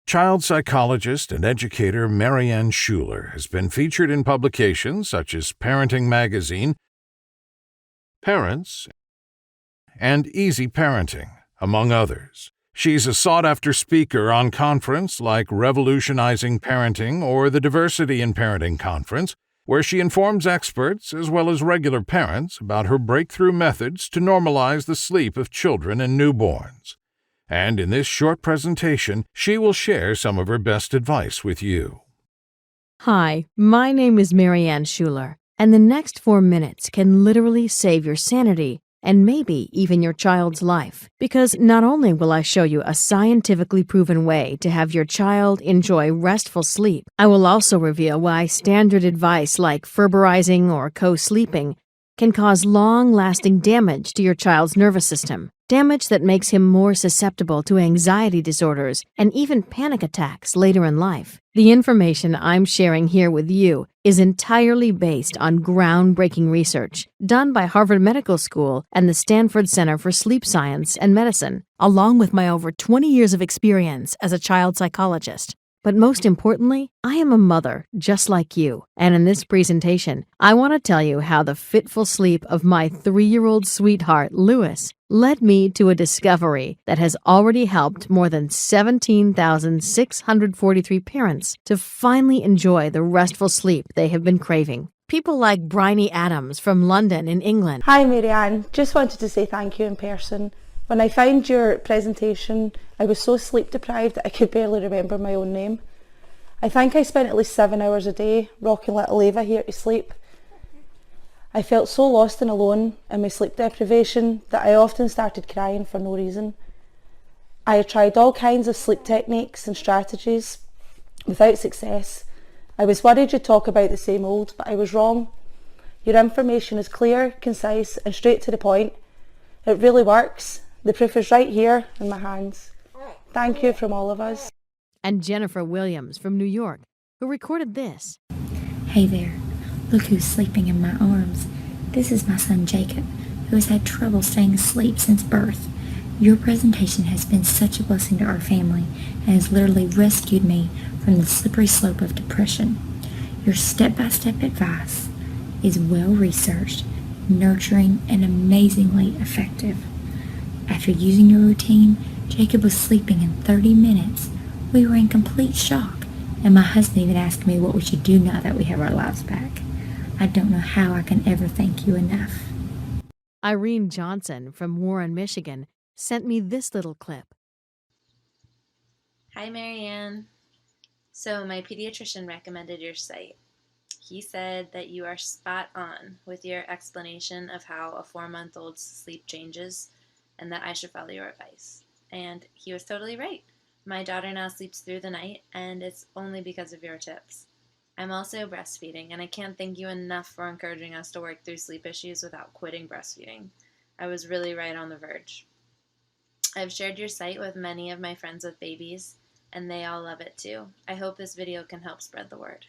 Child psychologist and educator Marianne Schuler has been featured in publications such as Parenting Magazine, Parents, and Easy Parenting, among others. She's a sought-after speaker on conferences like Revolutionizing Parenting or the Diversity in Parenting Conference, where she informs experts as well as regular parents about her breakthrough methods to normalize the sleep of children and newborns. And in this short presentation, she will share some of her best advice with you. Hi, my name is Marianne Schuler, and the next 4 minutes can literally save your sanity and maybe even your child's life. Because not only will I show you a scientifically proven way to have your child enjoy restful sleep, I will also reveal why standard advice like Ferberizing or co-sleeping can cause long-lasting damage to your child's nervous system. Damage that makes him more susceptible to anxiety disorders and even panic attacks later in life. The information I'm sharing here with you is entirely based on groundbreaking research done by Harvard Medical School and the Stanford Center for Sleep Science and Medicine, along with my over 20 years of experience as a child psychologist. But most importantly, I am a mother just like you, and in this presentation, I want to tell you how the fitful sleep of my 3-year-old sweetheart, Lewis, led me to a discovery that has already helped more than 17,643 parents to finally enjoy the restful sleep they have been craving. People like Bryony Adams from London in England. Hi Marianne, just wanted to say thank you in person. When I found your presentation, I was so sleep deprived that I could barely remember my own name. I think I spent at least 7 hours a day rocking little Ava here to sleep. I felt so lost and alone in my sleep deprivation that I often started crying for no reason. I had tried all kinds of sleep techniques and strategies without success. I was worried you'd talk about the same old, but I was wrong. Your information is clear, concise and straight to the point. It really works. The proof is right here in my hands. Thank you from all of us. And Jennifer Williams from New York, who recorded this. Hey there, look who's sleeping in my arms. This is my son Jacob, who has had trouble staying asleep since birth. Your presentation has been such a blessing to our family and has literally rescued me from the slippery slope of depression. Your step-by-step advice is well-researched, nurturing, and amazingly effective. After using your routine, Jacob was sleeping in 30 minutes. We were in complete shock, and my husband even asked me what we should do now that we have our lives back. I don't know how I can ever thank you enough. Irene Johnson from Warren, Michigan, sent me this little clip. Hi, Marianne. So my pediatrician recommended your site. He said that you are spot on with your explanation of how a 4-month-old's sleep changes and that I should follow your advice. And he was totally right. My daughter now sleeps through the night, and it's only because of your tips. I'm also breastfeeding, and I can't thank you enough for encouraging us to work through sleep issues without quitting breastfeeding. I was really right on the verge. I've shared your site with many of my friends with babies, and they all love it too. I hope this video can help spread the word.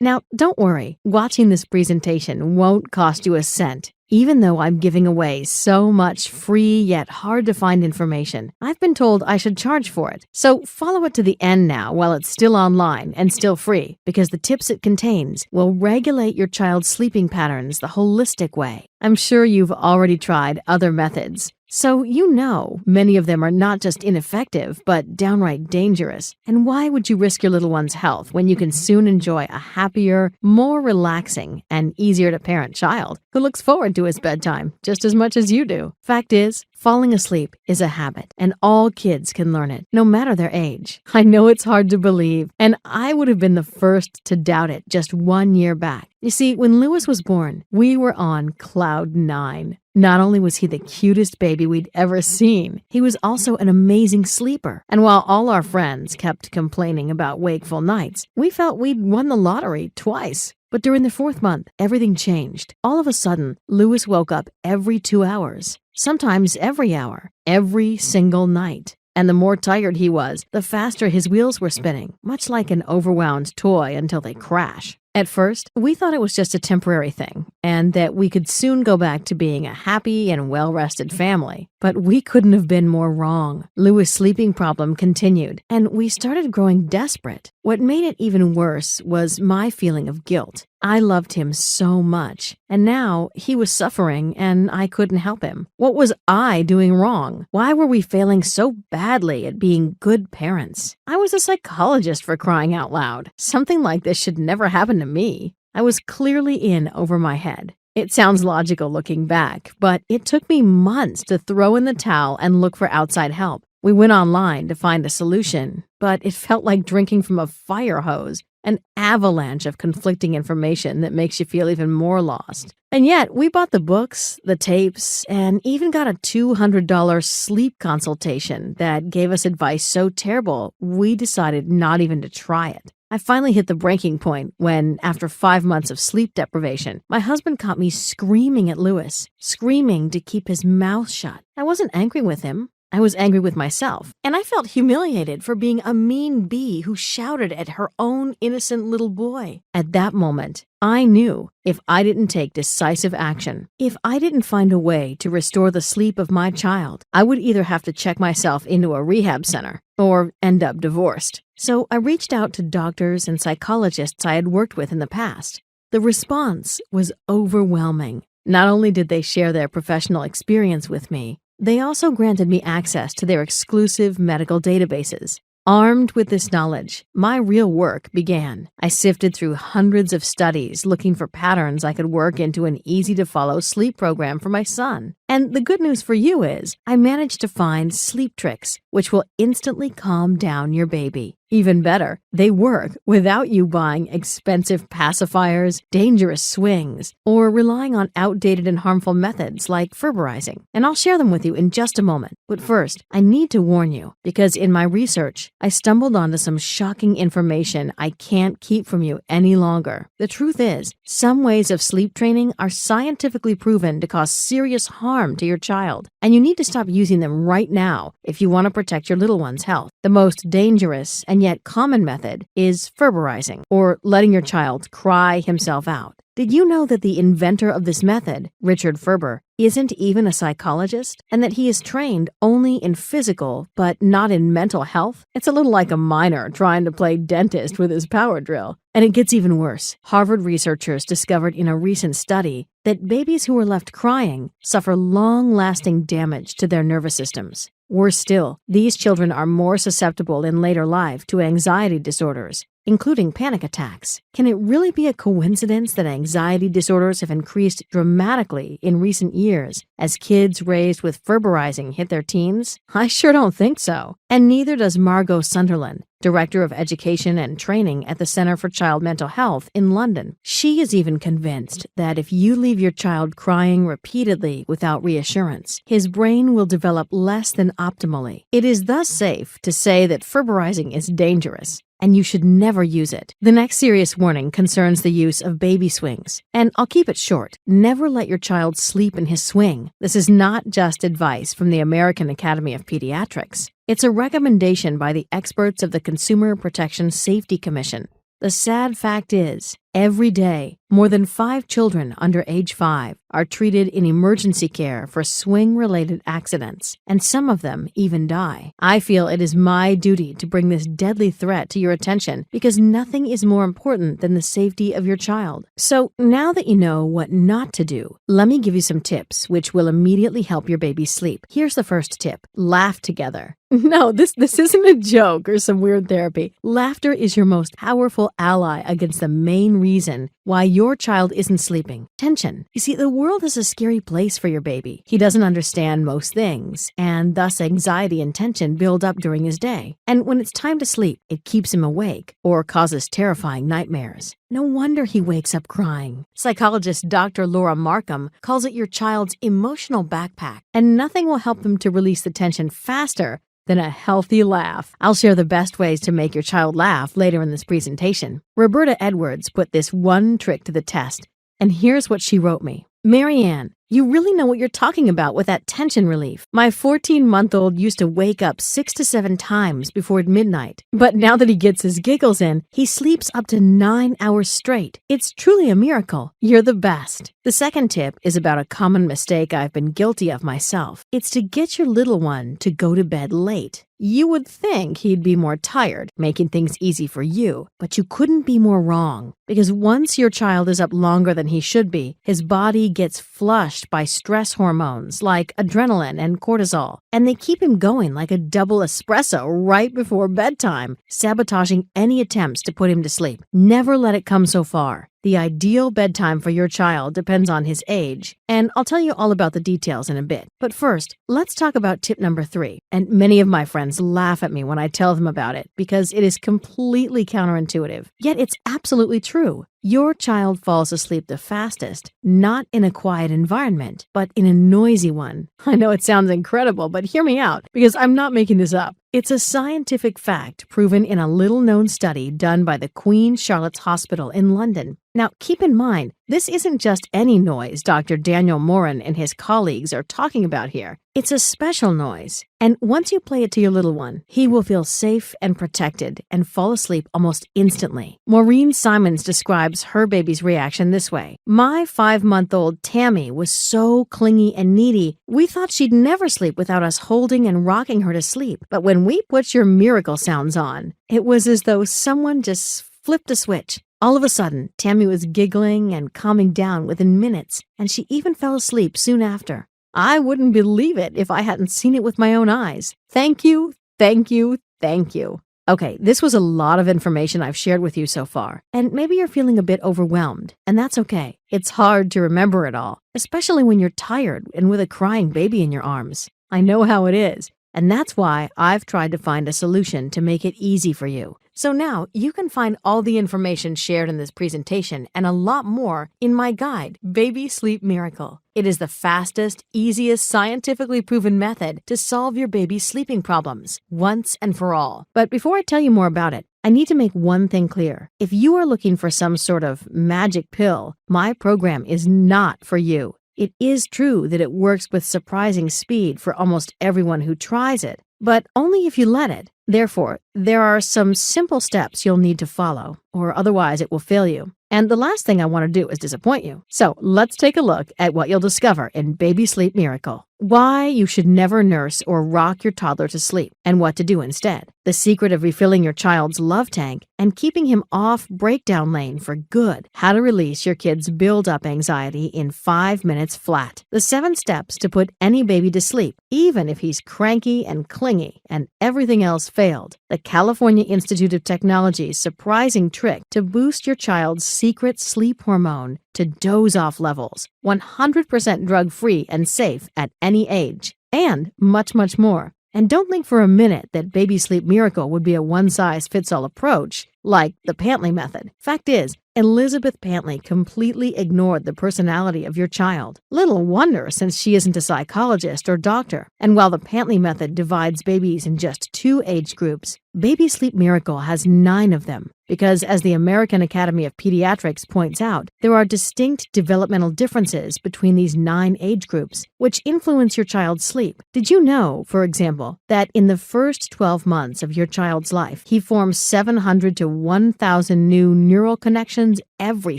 Now, don't worry, watching this presentation won't cost you a cent. Even though I'm giving away so much free yet hard-to-find information, I've been told I should charge for it. So follow it to the end now while it's still online and still free, because the tips it contains will regulate your child's sleeping patterns the holistic way. I'm sure you've already tried other methods. So you know many of them are not just ineffective, but downright dangerous. And why would you risk your little one's health when you can soon enjoy a happier, more relaxing, and easier-to-parent child who looks forward to his bedtime just as much as you do? Fact is, falling asleep is a habit, and all kids can learn it, no matter their age. I know it's hard to believe, and I would have been the first to doubt it just 1 year back. You see, when Lewis was born, we were on cloud 9. Not only was he the cutest baby we'd ever seen, he was also an amazing sleeper. And while all our friends kept complaining about wakeful nights, we felt we'd won the lottery twice. But during the 4th month, everything changed. All of a sudden, Lewis woke up every 2 hours, sometimes every hour, every single night. And the more tired he was, the faster his wheels were spinning, much like an overwound toy until they crash. At first, we thought it was just a temporary thing and that we could soon go back to being a happy and well-rested family. But we couldn't have been more wrong. Louis' sleeping problem continued, and we started growing desperate. What made it even worse was my feeling of guilt. I loved him so much, and now he was suffering and I couldn't help him. What was I doing wrong? Why were we failing so badly at being good parents? I was a psychologist, for crying out loud. Something like this should never happen to me. I was clearly in over my head. It sounds logical looking back, but it took me months to throw in the towel and look for outside help. We went online to find a solution, but it felt like drinking from a fire hose, an avalanche of conflicting information that makes you feel even more lost. And yet, we bought the books, the tapes, and even got a $200 sleep consultation that gave us advice so terrible, we decided not even to try it. I finally hit the breaking point when, after 5 months of sleep deprivation, my husband caught me screaming at Louis, screaming to keep his mouth shut. I wasn't angry with him. I was angry with myself, and I felt humiliated for being a mean bee who shouted at her own innocent little boy. At that moment, I knew if I didn't take decisive action, if I didn't find a way to restore the sleep of my child, I would either have to check myself into a rehab center or end up divorced. So I reached out to doctors and psychologists I had worked with in the past. The response was overwhelming. Not only did they share their professional experience with me, they also granted me access to their exclusive medical databases. Armed with this knowledge, my real work began. I sifted through hundreds of studies looking for patterns I could work into an easy-to-follow sleep program for my son. And the good news for you is, I managed to find sleep tricks which will instantly calm down your baby. Even better, they work without you buying expensive pacifiers, dangerous swings, or relying on outdated and harmful methods like ferberizing. And I'll share them with you in just a moment. But first, I need to warn you, because in my research, I stumbled onto some shocking information I can't keep from you any longer. The truth is, some ways of sleep training are scientifically proven to cause serious harm to your child, and you need to stop using them right now if you want to protect your little one's health. The most dangerous and yet common method is ferberizing, or letting your child cry himself out. Did you know that the inventor of this method, Richard Ferber, isn't even a psychologist, and that he is trained only in physical but not in mental health? It's a little like a miner trying to play dentist with his power drill. And it gets even worse. Harvard researchers discovered in a recent study that babies who are left crying suffer long-lasting damage to their nervous systems. Worse still, these children are more susceptible in later life to anxiety disorders, including panic attacks. Can it really be a coincidence that anxiety disorders have increased dramatically in recent years as kids raised with ferberizing hit their teens? I sure don't think so. And neither does Margot Sunderland, Director of Education and Training at the Center for Child Mental Health in London. She is even convinced that if you leave your child crying repeatedly without reassurance, his brain will develop less than optimally. It is thus safe to say that ferberizing is dangerous, and you should never use it. The next serious warning concerns the use of baby swings, and I'll keep it short. Never let your child sleep in his swing. This is not just advice from the American Academy of Pediatrics. It's a recommendation by the experts of the Consumer Protection Safety Commission. The sad fact is, every day, more than 5 children under age 5 are treated in emergency care for swing-related accidents, and some of them even die. I feel it is my duty to bring this deadly threat to your attention because nothing is more important than the safety of your child. So now that you know what not to do, let me give you some tips which will immediately help your baby sleep. Here's the first tip. Laugh together. No, this isn't a joke or some weird therapy. Laughter is your most powerful ally against the main reason why your child isn't sleeping. Tension. You see, the world is a scary place for your baby. He doesn't understand most things, and thus anxiety and tension build up during his day. And when it's time to sleep, it keeps him awake or causes terrifying nightmares. No wonder he wakes up crying. Psychologist Dr. Laura Markham calls it your child's emotional backpack, and nothing will help them to release the tension faster than a healthy laugh. I'll share the best ways to make your child laugh later in this presentation. Roberta Edwards put this one trick to the test, and here's what she wrote me. Marianne, You really know what you're talking about with that tension relief. My 14-month-old used to wake up 6 to 7 times before midnight. But now that he gets his giggles in, he sleeps up to 9 hours straight. It's truly a miracle. You're the best. The second tip is about a common mistake I've been guilty of myself. It's to get your little one to go to bed late. You would think he'd be more tired, making things easy for you, but you couldn't be more wrong. Because once your child is up longer than he should be, his body gets flushed by stress hormones like adrenaline and cortisol, and they keep him going like a double espresso right before bedtime, sabotaging any attempts to put him to sleep. Never let it come so far. The ideal bedtime for your child depends on his age, and I'll tell you all about the details in a bit. But first, let's talk about tip number 3. And many of my friends laugh at me when I tell them about it because it is completely counterintuitive. Yet it's absolutely true. Your child falls asleep the fastest, not in a quiet environment, but in a noisy one. I know it sounds incredible, but hear me out, because I'm not making this up. It's a scientific fact proven in a little-known study done by the Queen Charlotte's Hospital in London. Now, keep in mind, this isn't just any noise Dr. Daniel Moran and his colleagues are talking about here. It's a special noise. And once you play it to your little one, he will feel safe and protected and fall asleep almost instantly. Maureen Simons describes her baby's reaction this way. My 5-month-old Tammy was so clingy and needy, we thought she'd never sleep without us holding and rocking her to sleep. But when we put your miracle sounds on, it was as though someone just flipped a switch. All of a sudden, Tammy was giggling and calming down within minutes, and she even fell asleep soon after. I wouldn't believe it if I hadn't seen it with my own eyes. Thank you, thank you, thank you. Okay, this was a lot of information I've shared with you so far, and maybe you're feeling a bit overwhelmed, and that's okay. It's hard to remember it all, especially when you're tired and with a crying baby in your arms. I know how it is, and that's why I've tried to find a solution to make it easy for you. So now you can find all the information shared in this presentation and a lot more in my guide, Baby Sleep Miracle. It is the fastest, easiest, scientifically proven method to solve your baby's sleeping problems once and for all. But before I tell you more about it, I need to make one thing clear. If you are looking for some sort of magic pill, my program is not for you. It is true that it works with surprising speed for almost everyone who tries it, but only if you let it. Therefore, there are some simple steps you'll need to follow, or otherwise it will fail you. And the last thing I want to do is disappoint you. So let's take a look at what you'll discover in Baby Sleep Miracle. Why you should never nurse or rock your toddler to sleep, and what to do instead. The secret of refilling your child's love tank and keeping him off breakdown lane for good. How to release your kid's build-up anxiety in 5 minutes flat. The 7 steps to put any baby to sleep, even if he's cranky and clingy and everything else failed. The California Institute of Technology's surprising trick to boost your child's secret sleep hormone to doze-off levels, 100% drug-free and safe at any age, and much, much more. And don't think for a minute that Baby Sleep Miracle would be a one-size-fits-all approach, like the Pantley method. Fact is, Elizabeth Pantley completely ignored the personality of your child. Little wonder, since she isn't a psychologist or doctor. And while the Pantley method divides babies in just 2 age groups, Baby Sleep Miracle has 9 of them. Because as the American Academy of Pediatrics points out, there are distinct developmental differences between these 9 age groups, which influence your child's sleep. Did you know, for example, that in the first 12 months of your child's life, he forms 700 to 1,000 new neural connections every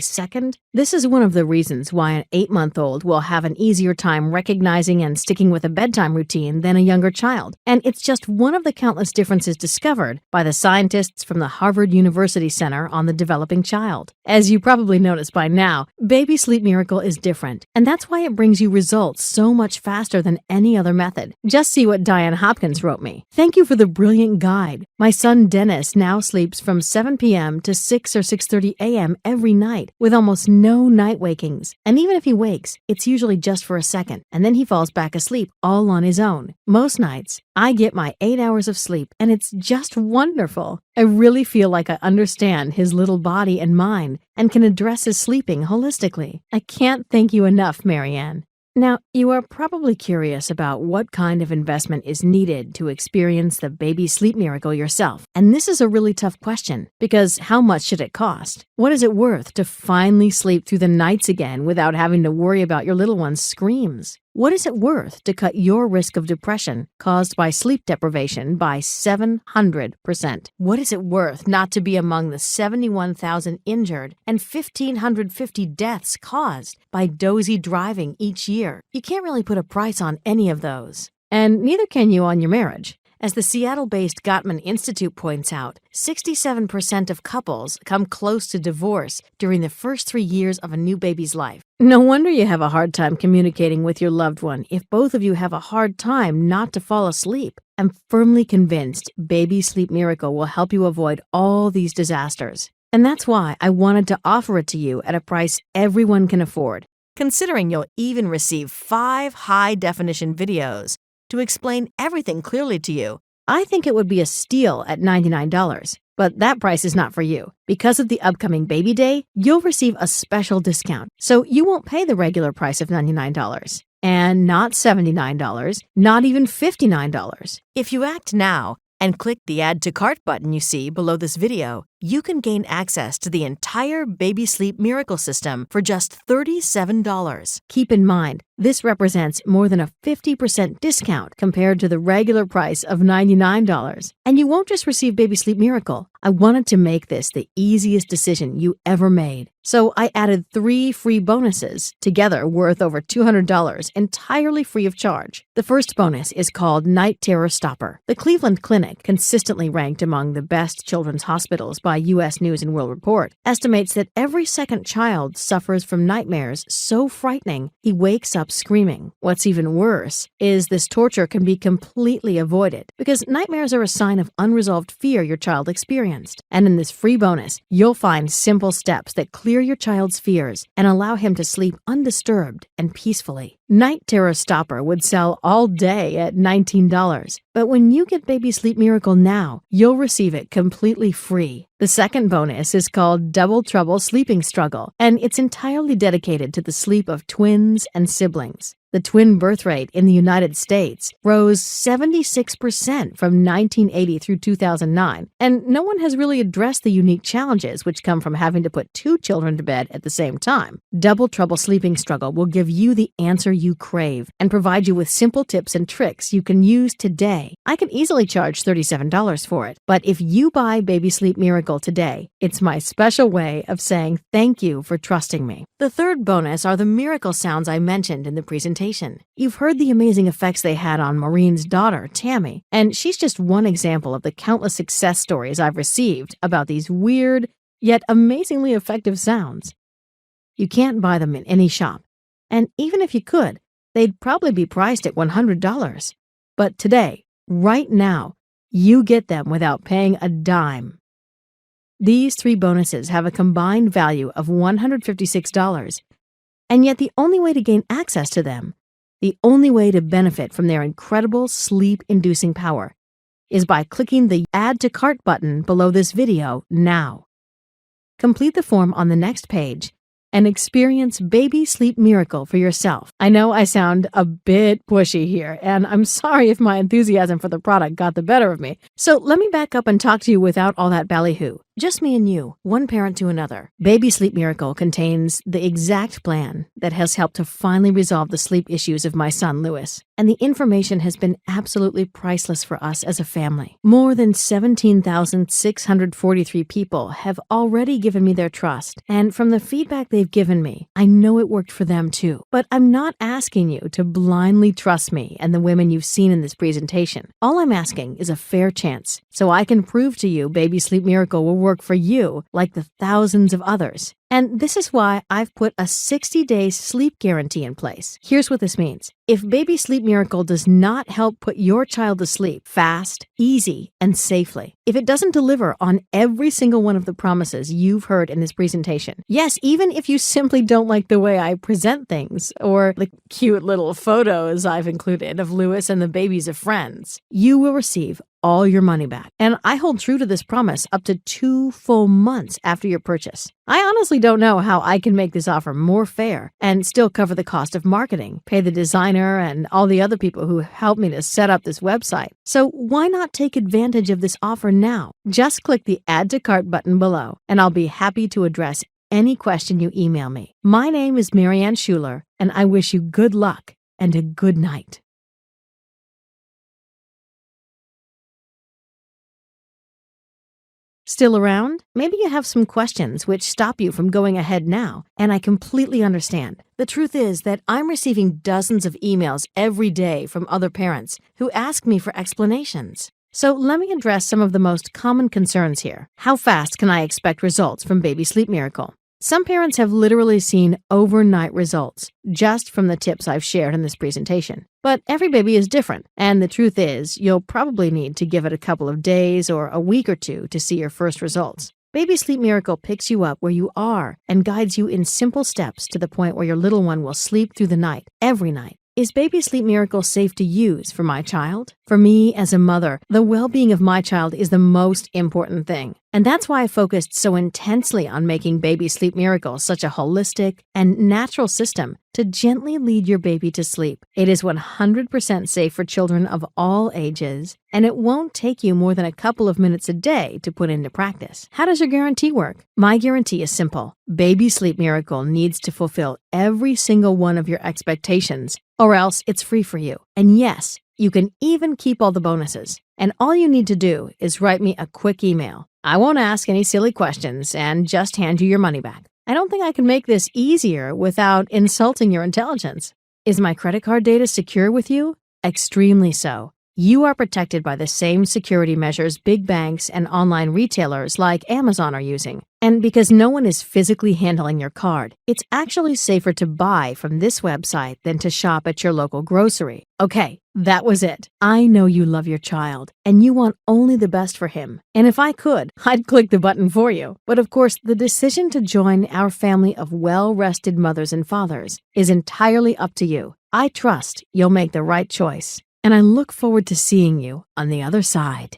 second? This is one of the reasons why an 8-month-old will have an easier time recognizing and sticking with a bedtime routine than a younger child. And it's just one of the countless differences discovered by the scientists from the Harvard University Center on the Developing Child. As you probably noticed by now, Baby Sleep Miracle is different, and that's why it brings you results so much faster than any other method. Just see what Diane Hopkins wrote me. Thank you for the brilliant guide. My son Dennis now sleeps from 7 p.m. to 6 or 6:30 a.m. every night with almost no night wakings. And even if he wakes, it's usually just for a second, and then he falls back asleep all on his own. Most nights, I get my 8 hours of sleep, and it's just wonderful. I really feel like I understand his little body and mind and can address his sleeping holistically. I can't thank you enough, Marianne. Now, you are probably curious about what kind of investment is needed to experience the baby sleep miracle yourself. And this is a really tough question, because how much should it cost? What is it worth to finally sleep through the nights again without having to worry about your little one's screams? What is it worth to cut your risk of depression caused by sleep deprivation by 700%? What is it worth not to be among the 71,000 injured and 1,550 deaths caused by dozy driving each year? You can't really put a price on any of those. And neither can you on your marriage. As the Seattle-based Gottman Institute points out, 67% of couples come close to divorce during the first 3 years of a new baby's life. No wonder you have a hard time communicating with your loved one if both of you have a hard time not to fall asleep. I'm firmly convinced Baby Sleep Miracle will help you avoid all these disasters. And that's why I wanted to offer it to you at a price everyone can afford, considering you'll even receive 5 high-definition videos to explain everything clearly to you. I think it would be a steal at $99, but that price is not for you. Because of the upcoming baby day, you'll receive a special discount, so you won't pay the regular price of $99. And not $79, not even $59. If you act now and click the Add to Cart button you see below this video, you can gain access to the entire Baby Sleep Miracle System for just $37. Keep in mind, this represents more than a 50% discount compared to the regular price of $99. And you won't just receive Baby Sleep Miracle. I wanted to make this the easiest decision you ever made. So I added 3 free bonuses, together worth over $200, entirely free of charge. The first bonus is called Night Terror Stopper. The Cleveland Clinic, consistently ranked among the best children's hospitals by U.S. News & World Report, estimates that every second child suffers from nightmares so frightening he wakes up screaming. What's even worse is this torture can be completely avoided because nightmares are a sign of unresolved fear your child experienced. And in this free bonus, you'll find simple steps that clear your child's fears and allow him to sleep undisturbed and peacefully. Night Terror Stopper would sell all day at $19, but when you get Baby Sleep Miracle now, you'll receive it completely free. The second bonus is called Double Trouble Sleeping Struggle, and it's entirely dedicated to the sleep of twins and siblings. The twin birth rate in the United States rose 76% from 1980 through 2009, and no one has really addressed the unique challenges which come from having to put 2 children to bed at the same time. Double Trouble Sleeping Struggle will give you the answer you crave and provide you with simple tips and tricks you can use today. I can easily charge $37 for it, but if you buy Baby Sleep Miracle today, it's my special way of saying thank you for trusting me. The third bonus are the miracle sounds I mentioned in the presentation. You've heard the amazing effects they had on Maureen's daughter, Tammy, and she's just one example of the countless success stories I've received about these weird, yet amazingly effective sounds. You can't buy them in any shop, and even if you could, they'd probably be priced at $100. But today, right now, you get them without paying a dime. These 3 bonuses have a combined value of $156, and yet the only way to gain access to them, the only way to benefit from their incredible sleep-inducing power, is by clicking the Add to Cart button below this video now. Complete the form on the next page and experience Baby Sleep Miracle for yourself. I know I sound a bit pushy here, and I'm sorry if my enthusiasm for the product got the better of me. So let me back up and talk to you without all that ballyhoo. Just me and you, one parent to another. Baby Sleep Miracle contains the exact plan that has helped to finally resolve the sleep issues of my son, Lewis. And the information has been absolutely priceless for us as a family. More than 17,643 people have already given me their trust. And from the feedback they've given me, I know it worked for them too. But I'm not asking you to blindly trust me and the women you've seen in this presentation. All I'm asking is a fair chance, so I can prove to you Baby Sleep Miracle will work for you like the thousands of others. And this is why I've put a 60-day sleep guarantee in place. Here's what this means. If Baby Sleep Miracle does not help put your child to sleep fast, easy, and safely, if it doesn't deliver on every single one of the promises you've heard in this presentation, yes, even if you simply don't like the way I present things or the cute little photos I've included of Lewis and the babies of friends, you will receive all your money back. And I hold true to this promise up to 2 full months after your purchase. I honestly don't know how I can make this offer more fair and still cover the cost of marketing, pay the designer and all the other people who helped me to set up this website. So why not take advantage of this offer now? Just click the Add to Cart button below, and I'll be happy to address any question you email me. My name is Marianne Schuler, and I wish you good luck and a good night. Still around? Maybe you have some questions which stop you from going ahead now, and I completely understand. The truth is that I'm receiving dozens of emails every day from other parents who ask me for explanations. So let me address some of the most common concerns here. How fast can I expect results from Baby Sleep Miracle? Some parents have literally seen overnight results just from the tips I've shared in this presentation. But every baby is different, and the truth is, you'll probably need to give it a couple of days or a week or two to see your first results. Baby Sleep Miracle picks you up where you are and guides you in simple steps to the point where your little one will sleep through the night, every night. Is Baby Sleep Miracle safe to use for my child? For me, as a mother, the well-being of my child is the most important thing. And that's why I focused so intensely on making Baby Sleep Miracle such a holistic and natural system to gently lead your baby to sleep. It is 100% safe for children of all ages, and it won't take you more than a couple of minutes a day to put into practice. How does your guarantee work? My guarantee is simple. Baby Sleep Miracle needs to fulfill every single one of your expectations, or else it's free for you. And yes, you can even keep all the bonuses. And all you need to do is write me a quick email. I won't ask any silly questions and just hand you your money back. I don't think I can make this easier without insulting your intelligence. Is my credit card data secure with you? Extremely so. You are protected by the same security measures big banks and online retailers like Amazon are using. And because no one is physically handling your card, it's actually safer to buy from this website than to shop at your local grocery. Okay, that was it. I know you love your child, and you want only the best for him. And if I could, I'd click the button for you. But of course, the decision to join our family of well-rested mothers and fathers is entirely up to you. I trust you'll make the right choice, and I look forward to seeing you on the other side.